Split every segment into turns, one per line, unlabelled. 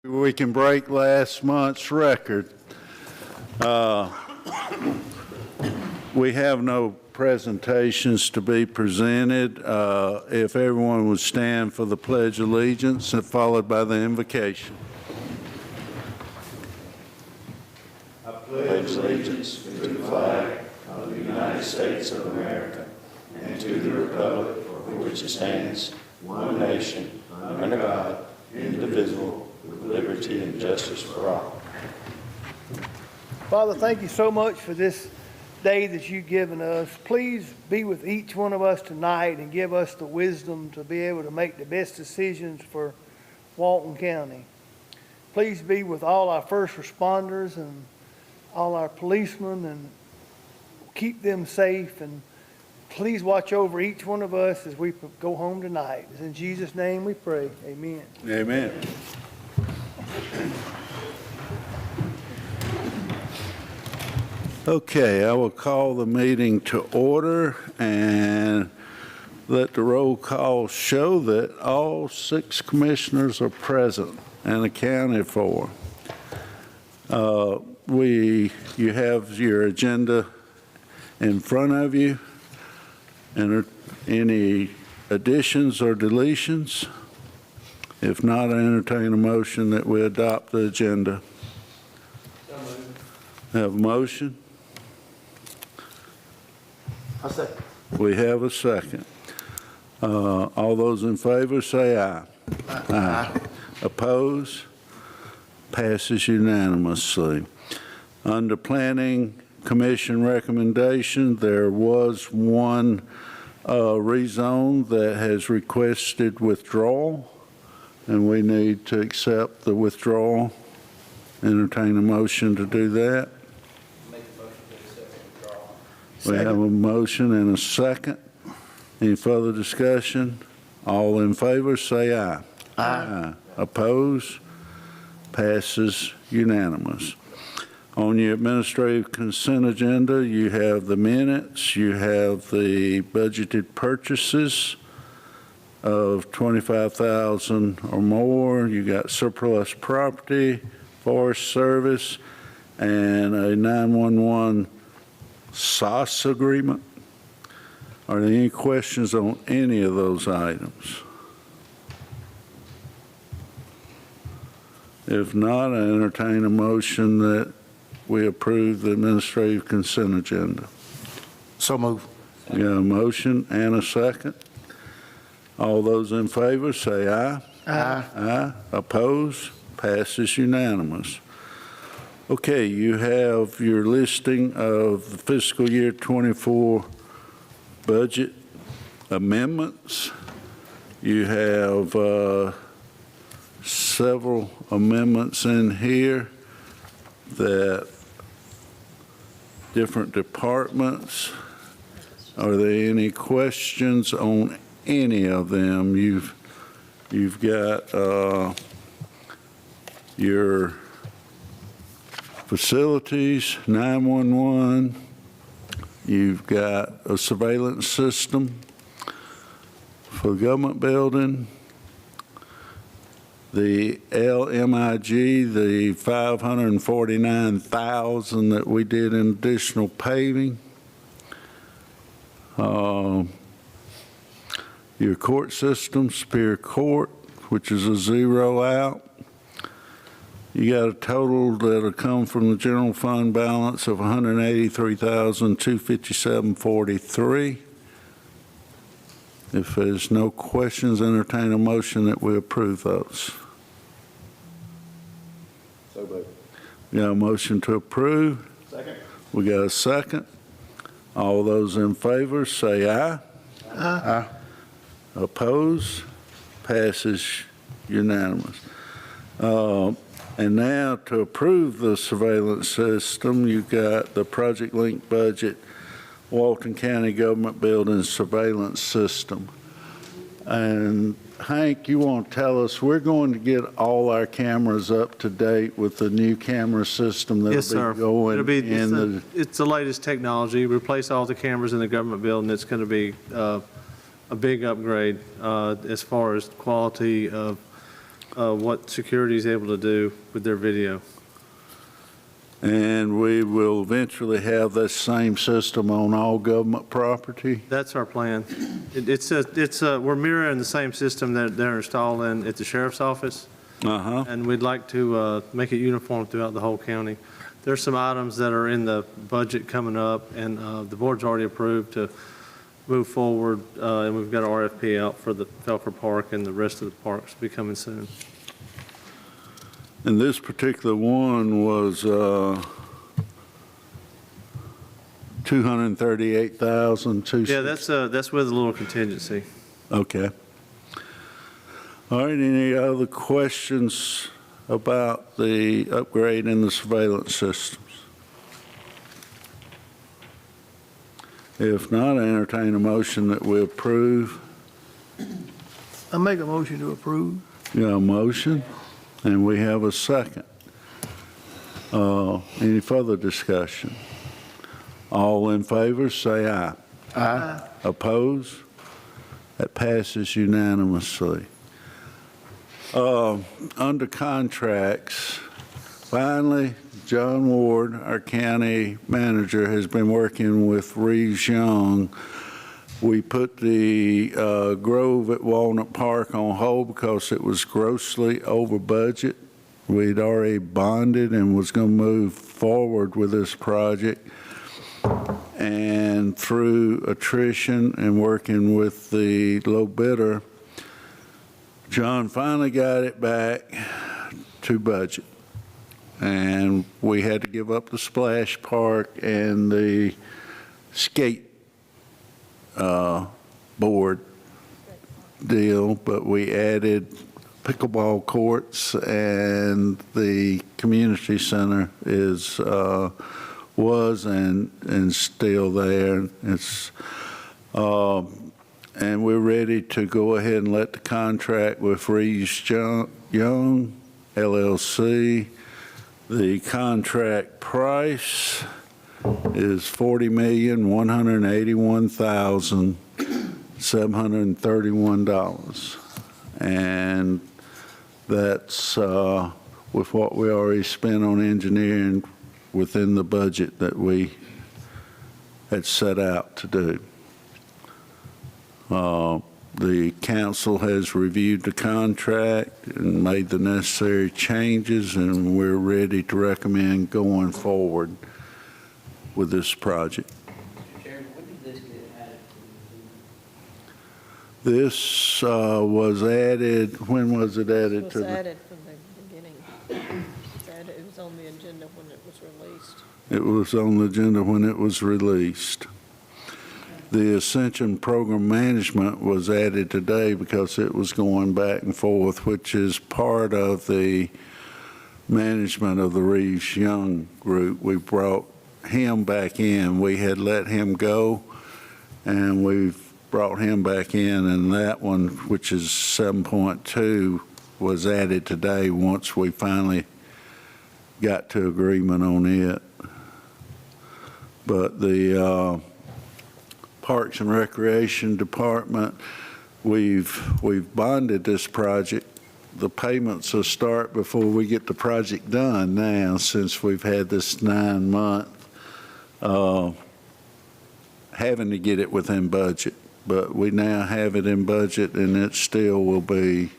We can break last month's record. We have no presentations to be presented. If everyone would stand for the Pledge of Allegiance, followed by the invocation. I pledge allegiance to the flag of the United States of America and to the republic for which it stands, one nation, under God, indivisible, with liberty and justice for all.
Father, thank you so much for this day that you've given us. Please be with each one of us tonight and give us the wisdom to be able to make the best decisions for Walton County. Please be with all our first responders and all our policemen and keep them safe, and please watch over each one of us as we go home tonight. It's in Jesus' name we pray. Amen.
Amen. Okay, I will call the meeting to order and let the roll call show that all 6 commissioners are present and accounted for. You have your agenda in front of you. And any additions or deletions? If not, I entertain a motion that we adopt the agenda. Have a motion?
I'll second.
We have a second. All those in favor say aye. Aye. Oppose? Passes unanimously. Under Planning Commission recommendation, there was one rezone that has requested withdrawal, and we need to accept the withdrawal. Entertain a motion to do that.
Make a motion to accept the withdrawal.
We have a motion and a second. Any further discussion? All in favor say aye. Aye. Oppose? Passes unanimous. On your administrative consent agenda, you have the minutes, you have the budgeted purchases of $25,000 or more, you got surplus property, Forest Service, and a 911 SOS agreement. Are there any questions on any of those items? If not, I entertain a motion that we approve the administrative consent agenda.
So move.
We got a motion and a second. All those in favor say aye.
Aye.
Aye. Oppose? Passes unanimous. Okay, you have your listing of the fiscal year 24 budget amendments. You have several amendments in here that different departments. Are there any questions on any of them? You've got your facilities, 911. You've got a surveillance system for the government building. The LMIG, the $549,000 that we did in additional paving. Your court system, Superior Court, which is a zero out. You got a total that'll come from the general fund balance of $183,257.43. If there's no questions, entertain a motion that we approve those.
So moved.
We got a motion to approve.
Second.
We got a second. All those in favor say aye.
Aye.
Oppose? Passes unanimous. And now to approve the surveillance system, you've got the Project Link budget, Walton County Government Building Surveillance System. And Hank, you want to tell us, we're going to get all our cameras up to date with the new camera system that'll
Yes, sir.
be going
It'll be,
in
it's the latest technology. Replace all the cameras in the government building. It's going to be a big upgrade as far as quality of what security is able to do with their video.
And we will eventually have that same system on all government property?
That's our plan. We're mirroring the same system that they're installing at the sheriff's office,
Uh-huh.
and we'd like to make it uniform throughout the whole county. There's some items that are in the budget coming up, and the board's already approved to move forward, and we've got an RFP out for the Felker Park, and the rest of the parks will be coming soon.
And this particular one was $238,260.
Yeah, that's with a little contingency.
Okay. All right, any other questions about the upgrade in the surveillance systems? If not, I entertain a motion that we approve.
I make a motion to approve.
You have a motion, and we have a second. Any further discussion? All in favor, say aye.
Aye.
Oppose? That passes unanimously. Under contracts, finally, John Ward, our county manager, has been working with Reeves Young. We put the Grove at Walnut Park on hold because it was grossly over budget. We'd already bonded and was going to move forward with this project. And through attrition and working with the low bidder, John finally got it back to budget. And we had to give up the splash park and the skate board deal, but we added pickleball courts, and the community center was and still there. It's and we're ready to go ahead and let the contract with Reeves Young LLC. The contract price is $40,181,731. And that's with what we already spent on engineering within the budget that we had set out to do. The council has reviewed the contract and made the necessary changes, and we're ready to recommend going forward with this project.
Mr. Chairman, when did this get added to
This was added, when was it added
It
to
was
the?
added from the beginning. It was on the agenda when it was released.
It was on the agenda when it was released. The Ascension Program Management was added today because it was going back and forth, which is part of the management of the Reeves Young group. We brought him back in. We had let him go, and we've brought him back in, and that one, which is 7.2, was added today once we finally got to agreement on it. But the Parks and Recreation Department, we've bonded this project. The payments will start before we get the project done now, since we've had this 9-month having to get it within budget. But we now have it in budget, and it still will be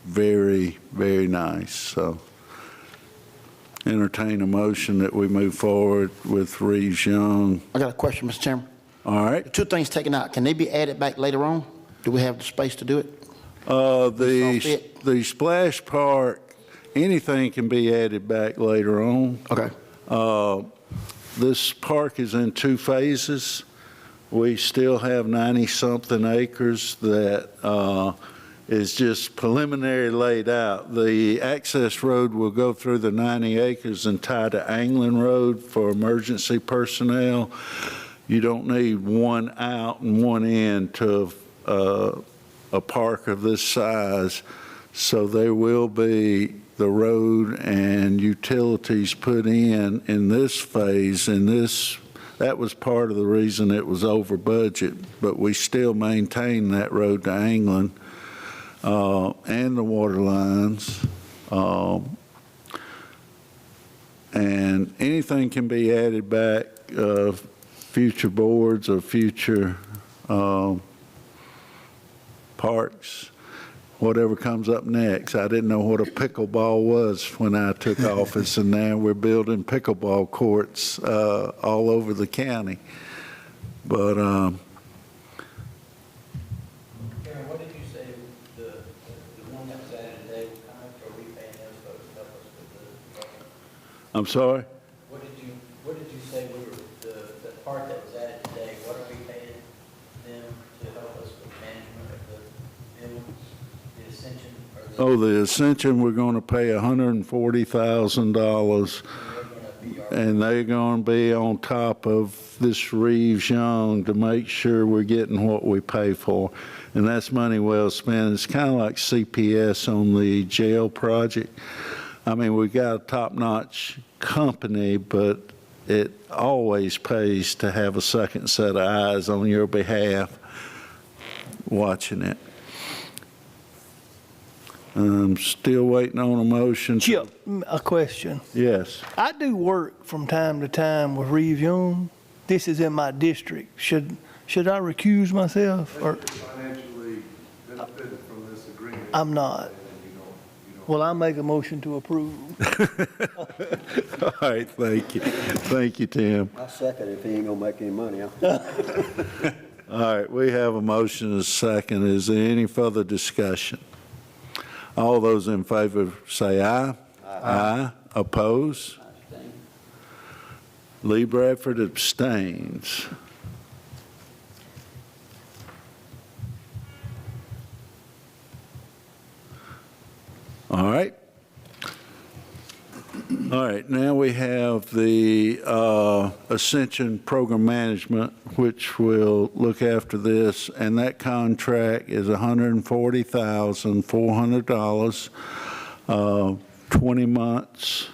very, very nice. So entertain a motion that we move forward with Reeves Young.
I got a question, Mr. Chairman.
All right.
The two things taken out, can they be added back later on? Do we have the space to do it?
The splash park, anything can be added back later on.
Okay.
This park is in 2 phases. We still have 90-something acres that is just preliminary laid out. The access road will go through the 90 acres and tie to Anglin Road for emergency personnel. You don't need one out and one in to a park of this size. So there will be the road and utilities put in this phase, and that was part of the reason it was over budget, but we still maintain that road to Anglin. and the water lines. And anything can be added back, future boards or future parks, whatever comes up next. I didn't know what a pickleball was when I took office, and now we're building pickleball courts all over the county. But
Karen, what did you say, the one that was added today, how much are we paying those folks to help us with the?
I'm sorry?
What did you say we were, the part that was added today, what are we paying them to help us with management of the buildings, the Ascension? Or the,
Oh, the Ascension, we're going to pay $140,000, and they're going to be on top of this Reeves Young to make sure we're getting what we pay for. And that's money well spent. It's kind of like CPS on the jail project. I mean, we got a top-notch company, but it always pays to have a second set of eyes on your behalf watching it. I'm still waiting on a motion.
Chip, a question.
Yes.
I do work from time to time with Reeve Young. This is in my district. Should I recuse myself, or
Financially benefited from this agreement.
I'm not? Well, I make a motion to approve.
All right, thank you. Thank you, Tim.
I second if he ain't gonna make any money.
All right, we have a motion and a second. Is there any further discussion? All those in favor say aye. Aye. Oppose? Lee Bradford abstains. All right. All right, now we have the Ascension Program Management, which will look after this, and that contract is $140,400, 20 months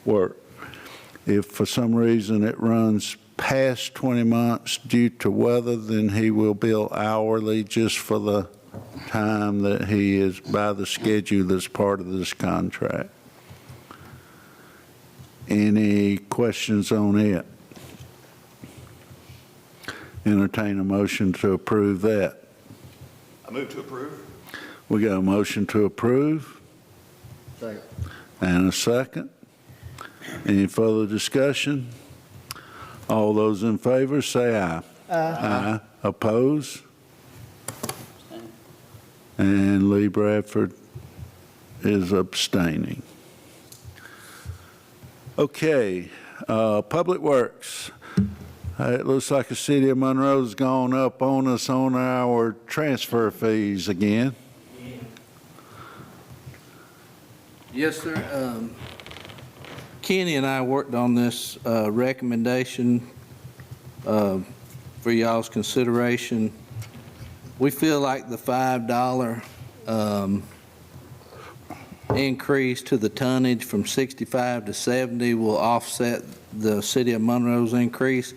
work. If for some reason it runs past 20 months due to weather, then he will bill hourly just for the time that he is by the schedule that's part of this contract. Any questions on it? Entertain a motion to approve that.
I move to approve.
We got a motion to approve
Second.
and a second. Any further discussion? All those in favor say aye. Aye. Oppose? And Lee Bradford is abstaining. Okay, Public Works. It looks like the city of Monroe's gone up on us on our transfer fees again.
Yes, sir. Kenny and I worked on this recommendation for y'all's consideration. We feel like the $5 increase to the tonnage from 65 to 70 will offset the city of Monroe's increase.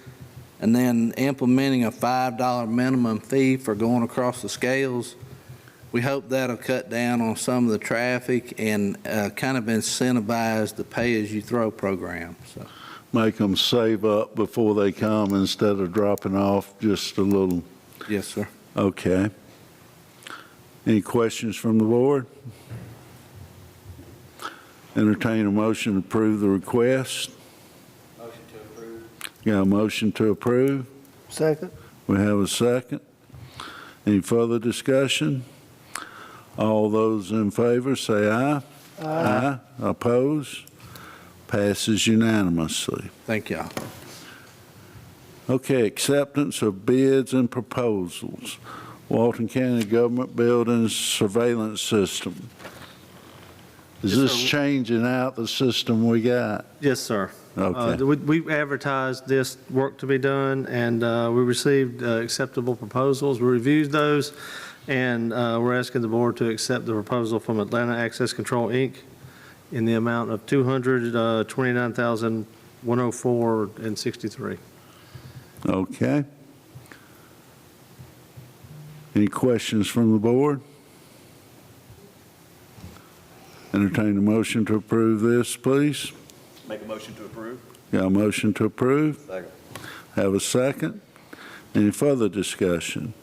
And then implementing a $5 minimum fee for going across the scales, we hope that'll cut down on some of the traffic and kind of incentivize the pay-as-you-throw program. So,
Make them save up before they come instead of dropping off just a little.
yes, sir.
Okay. Any questions from the board? Entertain a motion to approve the request.
Motion to approve.
Got a motion to approve?
Second?
We have a second. Any further discussion? All those in favor say aye. Aye. Oppose? Passes unanimously.
Thank y'all.
Okay, acceptance of bids and proposals. Walton County Government Buildings Surveillance System. Is
Yes,
this
sir.
changing out the system we got?
Yes, sir.
Okay.
We advertised this work to be done, and we received acceptable proposals. We reviewed those, and we're asking the board to accept the proposal from Atlanta Access Control, Inc. in the amount of $229,104.63.
Okay. Any questions from the board? Entertain a motion to approve this, please.
Make a motion to approve?
Got a motion to approve?
Second.
Have a second? Any further discussion?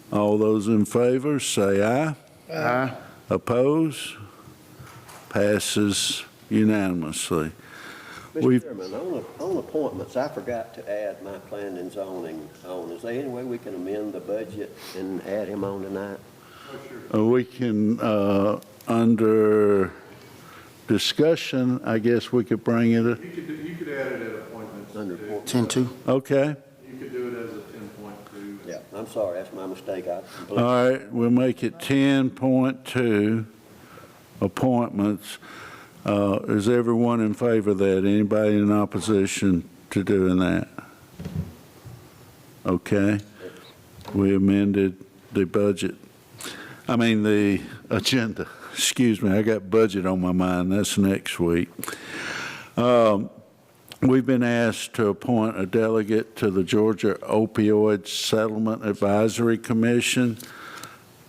All those in favor, say aye.
Aye.
Oppose? Passes unanimously. We've-
Mr. Chairman, on appointments, I forgot to add my planning and zoning on. Is there any way we can amend the budget and add him on tonight?
We can, under discussion, I guess we could bring it,
You could add it at appointments.
Under appointments.
10-2.
okay?
You could do it as a 10.2.
Yeah, I'm sorry, that's my mistake. I
All
completely.
right, we'll make it 10.2 appointments. Is everyone in favor of that? Anybody in opposition to doing that? Okay. We amended the budget. I mean, the agenda. Excuse me, I got budget on my mind. That's next week. We've been asked to appoint a delegate to the Georgia Opioid Settlement Advisory Commission.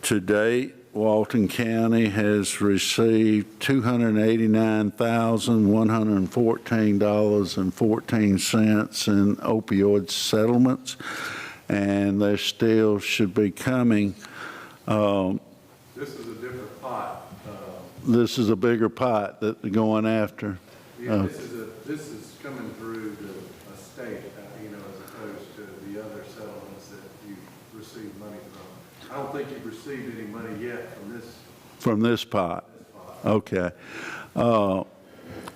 To date, Walton County has received $289,114.14 in opioid settlements, and there still should be coming.
This is a different pot.
This is a bigger pot that they're going after.
This is coming through the state, as opposed to the other settlements that you've received money from. I don't think you've received any money yet
From this pot? Okay.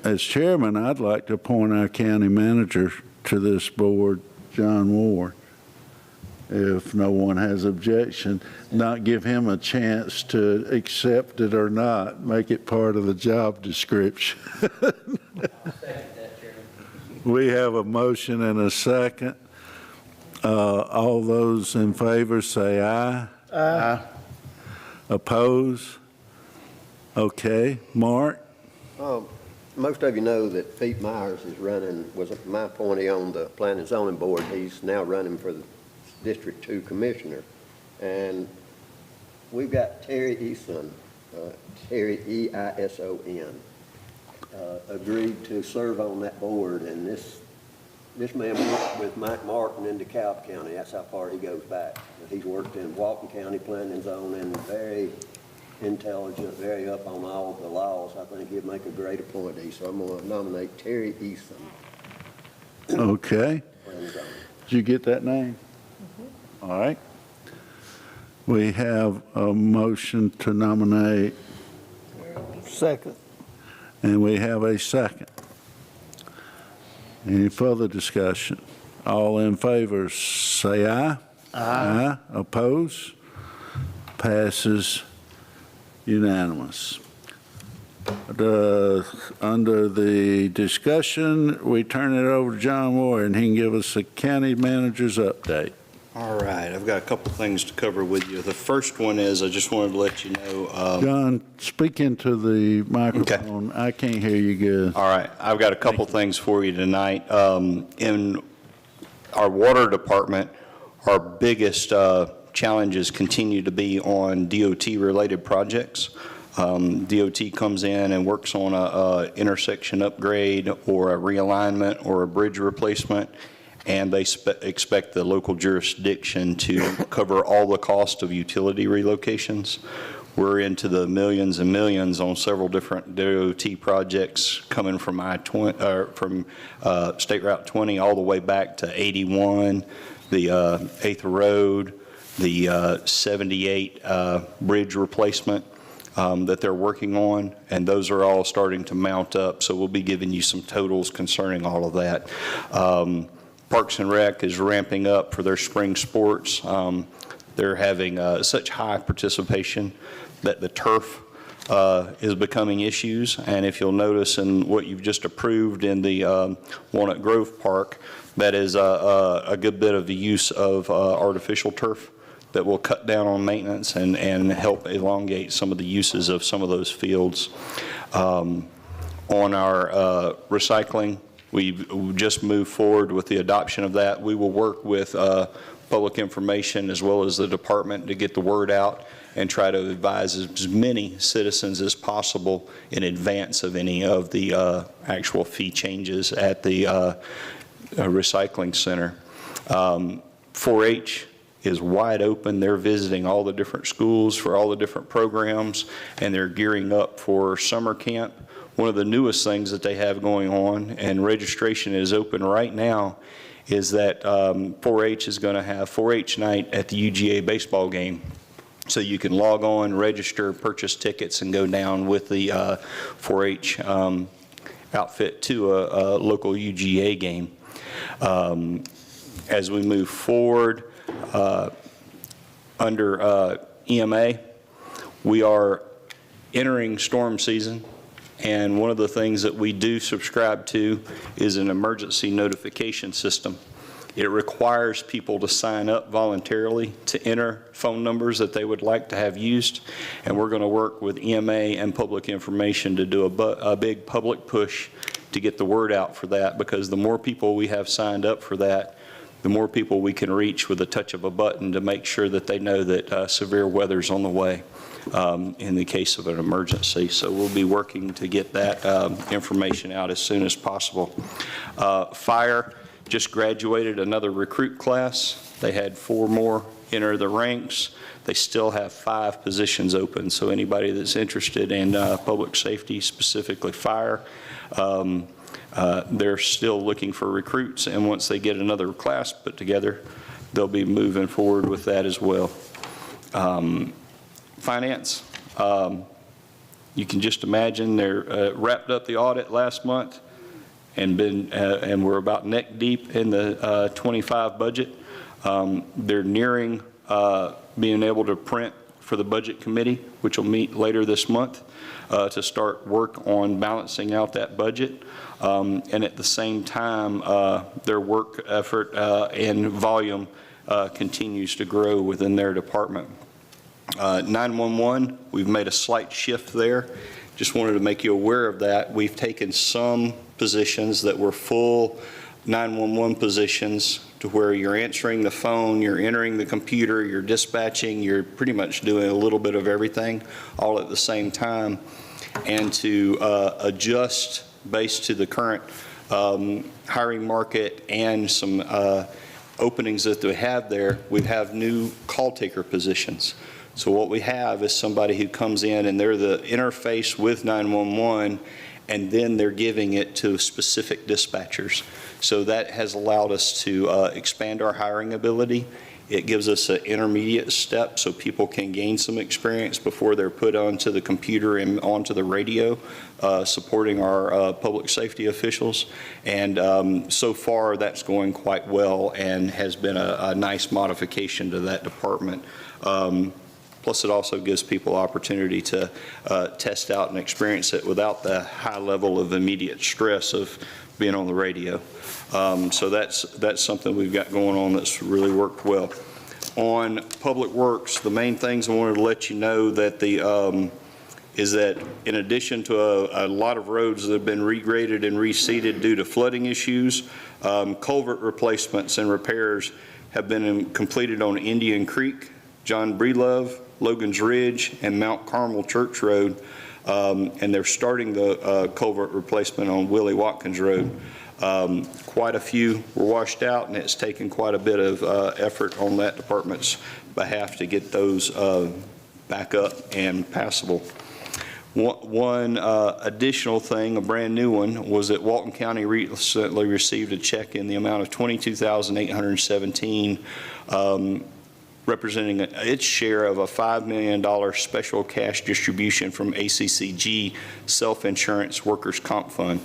As chairman, I'd like to appoint our county manager to this board, John Ward. If no one has objection, not give him a chance to accept it or not, make it part of the job description.
I'll second that, Chairman.
We have a motion and a second. All those in favor say aye.
Aye.
Oppose? Okay. Mark?
Most of you know that Pete Myers was my appointee on the Planning and Zoning Board. He's now running for the District 2 Commissioner. And we've got Terry Eason, Terry E-I-S-O-N, agreed to serve on that board. And this man worked with Mike Martin in DeKalb County. That's how far he goes back. He's worked in Walton County Planning and Zoning, very intelligent, very up on all the laws. I think he'd make a great appointee. So I'm going to nominate Terry Eason.
Okay.
Planning and Zoning.
Did you get that name? All right. We have a motion to nominate,
Second.
and we have a second. Any further discussion? All in favor, say aye. Aye. Oppose? Passes unanimous. Under the discussion, we turn it over to John Ward, and he can give us a county manager's update.
All right, I've got a couple things to cover with you. The first one is, I just wanted to let you know.
John, speak into the microphone. I can't hear you good.
All right, I've got a couple things for you tonight. In our water department, our biggest challenges continue to be on DOT-related projects. DOT comes in and works on a intersection upgrade or a realignment or a bridge replacement, and they expect the local jurisdiction to cover all the cost of utility relocations. We're into the millions and millions on several different DOT projects coming from State Route 20 all the way back to 81, the 8th Road, the 78 bridge replacement that they're working on, and those are all starting to mount up. So we'll be giving you some totals concerning all of that. Parks and Rec is ramping up for their spring sports. They're having such high participation that the turf is becoming issues. And if you'll notice in what you've just approved in the Walnut Grove Park, that is a good bit of the use of artificial turf that will cut down on maintenance and help elongate some of the uses of some of those fields. On our recycling, we've just moved forward with the adoption of that. We will work with public information as well as the department to get the word out and try to advise as many citizens as possible in advance of any of the actual fee changes at the recycling center. 4-H is wide open. They're visiting all the different schools for all the different programs, and they're gearing up for summer camp. One of the newest things that they have going on, and registration is open right now, is that 4-H is going to have 4-H night at the UGA baseball game. So you can log on, register, purchase tickets, and go down with the 4-H outfit to a local UGA game. As we move forward, under EMA, we are entering storm season, and one of the things that we do subscribe to is an emergency notification system. It requires people to sign up voluntarily to enter phone numbers that they would like to have used, and we're going to work with EMA and Public Information to do a big public push to get the word out for that, because the more people we have signed up for that, the more people we can reach with a touch of a button to make sure that they know that severe weather's on the way in the case of an emergency. So we'll be working to get that information out as soon as possible. Fire just graduated another recruit class. They had 4 more enter the ranks. They still have 5 positions open. So anybody that's interested in public safety, specifically fire, they're still looking for recruits, and once they get another class put together, they'll be moving forward with that as well. Finance, you can just imagine they're wrapped up the audit last month and we're about neck deep in the 25 budget. They're nearing being able to print for the budget committee, which will meet later this month, to start work on balancing out that budget. And at the same time, their work effort and volume continues to grow within their department. 911, we've made a slight shift there. Just wanted to make you aware of that. We've taken some positions that were full 911 positions to where you're answering the phone, you're entering the computer, you're dispatching, you're pretty much doing a little bit of everything all at the same time, and to adjust based to the current hiring market and some openings that they have there. We have new call taker positions. So what we have is somebody who comes in and they're the interface with 911, and then they're giving it to specific dispatchers. So that has allowed us to expand our hiring ability. It gives us an intermediate step so people can gain some experience before they're put onto the computer and onto the radio, supporting our public safety officials. And so far that's going quite well and has been a nice modification to that department. Plus, it also gives people opportunity to test out and experience it without the high level of immediate stress of being on the radio. So that's something we've got going on that's really worked well. On Public Works, the main things I wanted to let you know that is that in addition to a lot of roads that have been regraded and reseeded due to flooding issues, culvert replacements and repairs have been completed on Indian Creek, John Breelove, Logan's Ridge, and Mount Carmel Church Road, and they're starting the culvert replacement on Willie Watkins Road. Quite a few were washed out, and it's taken quite a bit of effort on that department's behalf to get those back up and passable. One additional thing, a brand new one, was that Walton County recently received a check in the amount of $22,817, representing its share of a $5 million special cash distribution from ACCG Self-Insurance Workers' Comp Fund.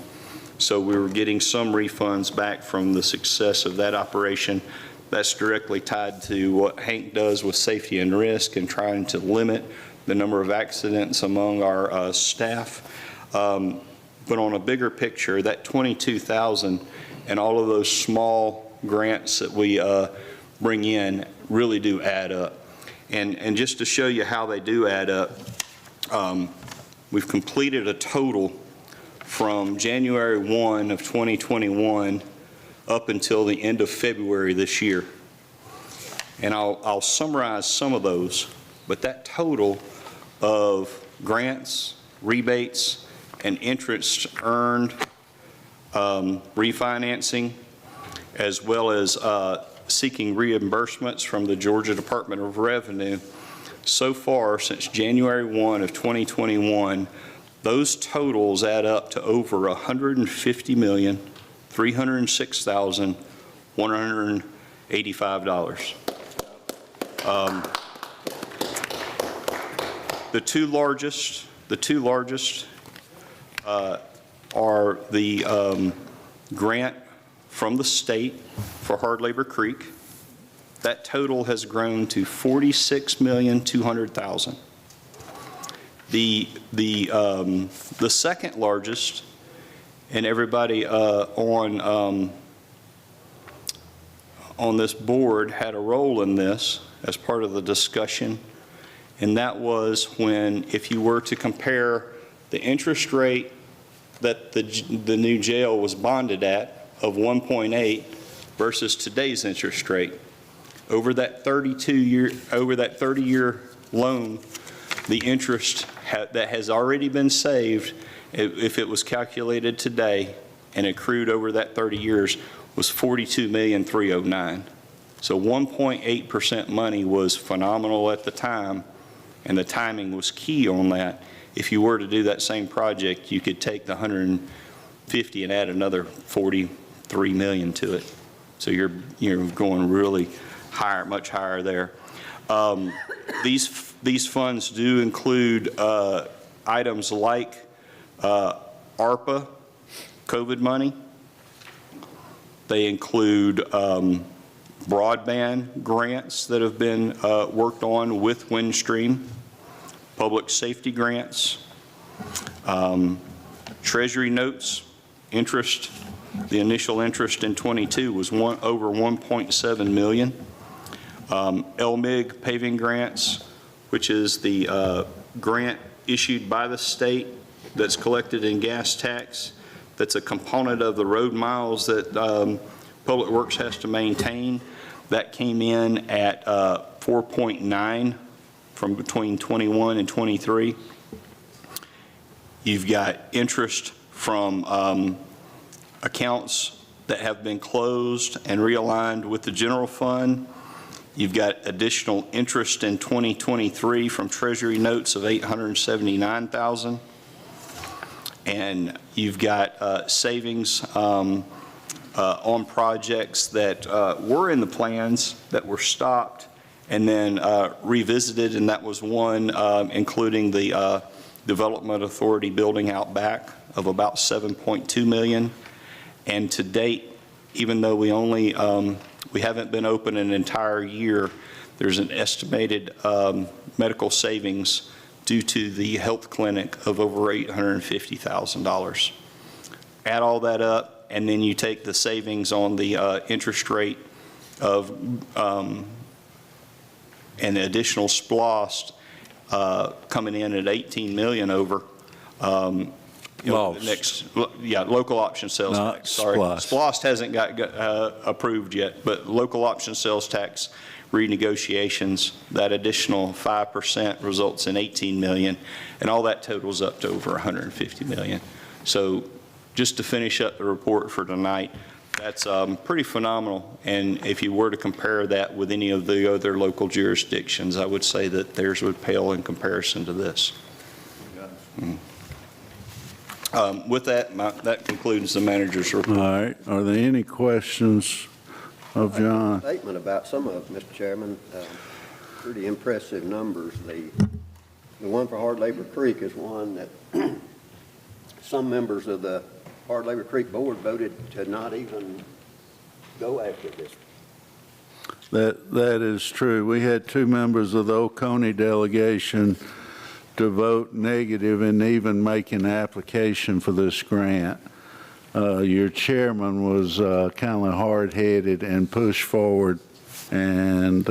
So we were getting some refunds back from the success of that operation. That's directly tied to what Hank does with safety and risk and trying to limit the number of accidents among our staff. But on a bigger picture, that $22,000 and all of those small grants that we bring in really do add up. And just to show you how they do add up, we've completed a total from January 1 of 2021 up until the end of February this year. and I'll summarize some of those, but that total of grants, rebates, and interest earned, refinancing, as well as seeking reimbursements from the Georgia Department of Revenue, so far since January 1 of 2021, those totals add up to over $150,306,185. The two largest are the grant from the state for Hard Labor Creek. That total has grown to $46,200,000. The second largest, and everybody on this board had a role in this as part of the discussion, and that was when, if you were to compare the interest rate that the new jail was bonded at of 1.8 versus today's interest rate, over that 30-year loan, the interest that has already been saved, if it was calculated today and accrued over that 30 years, was $42,309,000. So 1.8% money was phenomenal at the time, and the timing was key on that. If you were to do that same project, you could take the 150 and add another 43 million to it. So you're going really higher, much higher there. These funds do include items like ARPA, COVID money. They include broadband grants that have been worked on with Windstream, public safety grants, Treasury notes, interest. The initial interest in 22 was over 1.7 million. LMIG paving grants, which is the grant issued by the state that's collected in gas tax. That's a component of the road miles that Public Works has to maintain. That came in at 4.9 from between 21 and 23. You've got interest from accounts that have been closed and realigned with the general fund. You've got additional interest in 2023 from Treasury notes of $879,000. And you've got savings on projects that were in the plans that were stopped and then revisited, and that was one including the Development Authority building out back of about $7.2 million. And to date, even though we haven't been open an entire year, there's an estimated medical savings due to the health clinic of over $850,000. Add all that up, and then you take the savings on the interest rate of and the additional SPLOST coming in at 18 million over. Local option sales
Not
tax. Sorry, SPLOST hasn't got approved yet, but local option sales tax renegotiations, that additional 5% results in 18 million, and all that totals up to over 150 million. So just to finish up the report for tonight, that's pretty phenomenal. And if you were to compare that with any of the other local jurisdictions, I would say that theirs would pale in comparison to this. With that, that concludes the manager's report.
All right, are there any questions of John?
Statement about some of, Mr. Chairman, pretty impressive numbers. The one for Hard Labor Creek is one that some members of the Hard Labor Creek Board voted to not even go after this.
That is true. We had two members of the Oconee delegation to vote negative and even make an application for this grant. Your chairman was kind of hard-headed and pushed forward and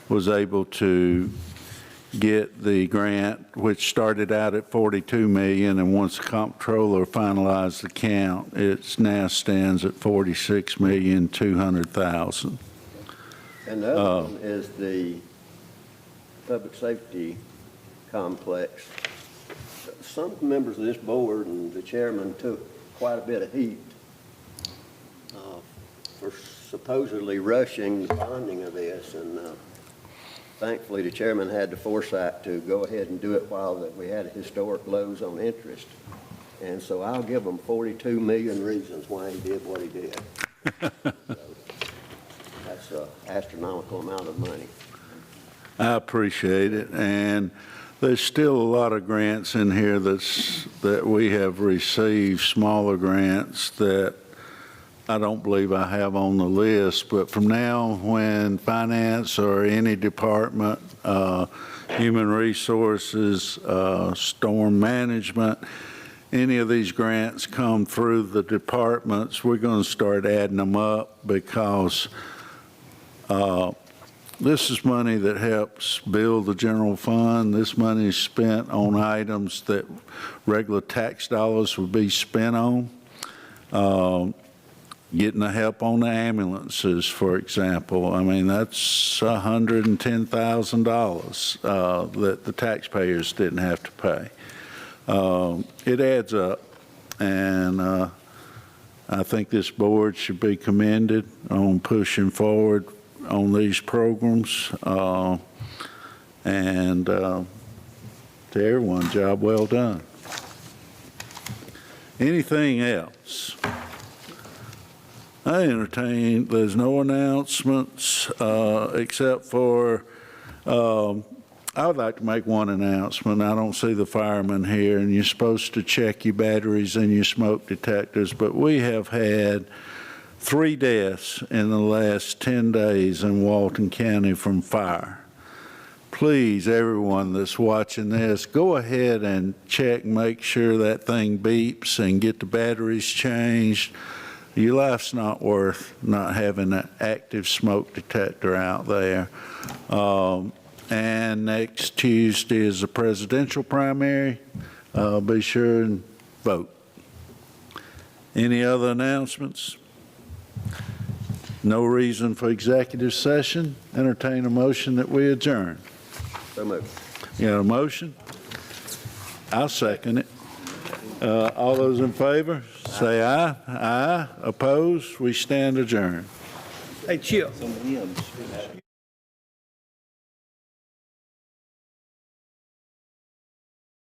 was able to get the grant, which started out at $42 million, and once the comptroller finalized the count, it now stands at $46,200,000.
And the other one is the public safety complex. Some members of this board and the chairman took quite a bit of heat for supposedly rushing the funding of this, and thankfully the chairman had the foresight to go ahead and do it while that we had historic lows on interest. And so I'll give him 42 million reasons why he did what he did. So, that's an astronomical amount of money.
I appreciate it, and there's still a lot of grants in here that we have received, smaller grants that I don't believe I have on the list, but from now, when finance or any department, human resources, storm management, any of these grants come through the departments, we're going to start adding them up, because this is money that helps build the general fund. This money is spent on items that regular tax dollars would be spent on. Getting the help on the ambulances, for example. I mean, that's $110,000 that the taxpayers didn't have to pay. It adds up, and I think this board should be commended on pushing forward on these programs, and to everyone, job well done. Anything else? I entertain, there's no announcements except for, I would like to make one announcement. I don't see the firemen here, and you're supposed to check your batteries and your smoke detectors, but we have had 3 deaths in the last 10 days in Walton County from fire. Please, everyone that's watching this, go ahead and check, make sure that thing beeps and get the batteries changed. Your life's not worth not having an active smoke detector out there. And next Tuesday is the presidential primary. Be sure and vote. Any other announcements? No reason for executive session. Entertain a motion that we adjourn.
So moved.
You got a motion? I'll second it. All those in favor, say aye. Aye. Opposed? We stand adjourned.
Hey, Chip.